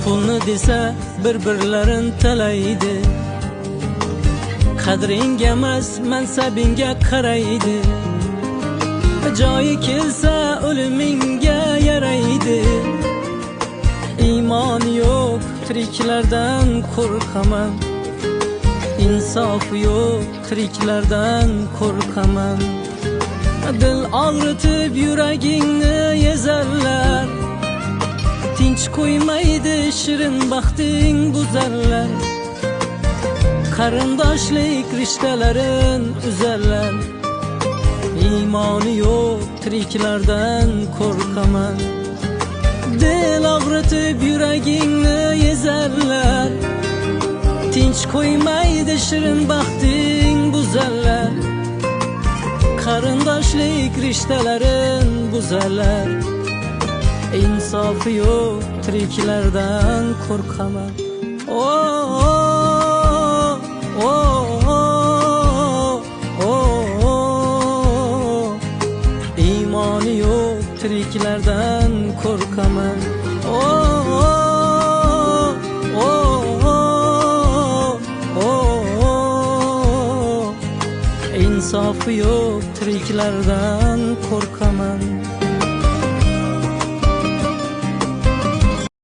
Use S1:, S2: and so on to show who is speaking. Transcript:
S1: pulni desa bir-birlarin talaydi. Qadring emas mansabingga qaraydi. Joyi kelsa o'limingga yaraydi. Iymon yo'q tiriklardan qo'rqaman. Insof yo'q tiriklardan qo'rqaman. Dil og'ritib yuragingni ezarlar. Tinch qo'ymaydi shirin baxting buzarlar. Qarindoshlik rishtalarin uzarlar. Iymoni yo'q tiriklardan qo'rqaman. Dil og'ritib yuragingni ezarlar. Tinch qo'ymaydi shirin baxting buzarlar. Qarindoshlik rishtalarin buzarlar. Insofi yo'q tiriklardan qo'rqaman. Iymoni yo'q tiriklardan qo'rqaman. Insofi yo'q tiriklardan qo'rqaman.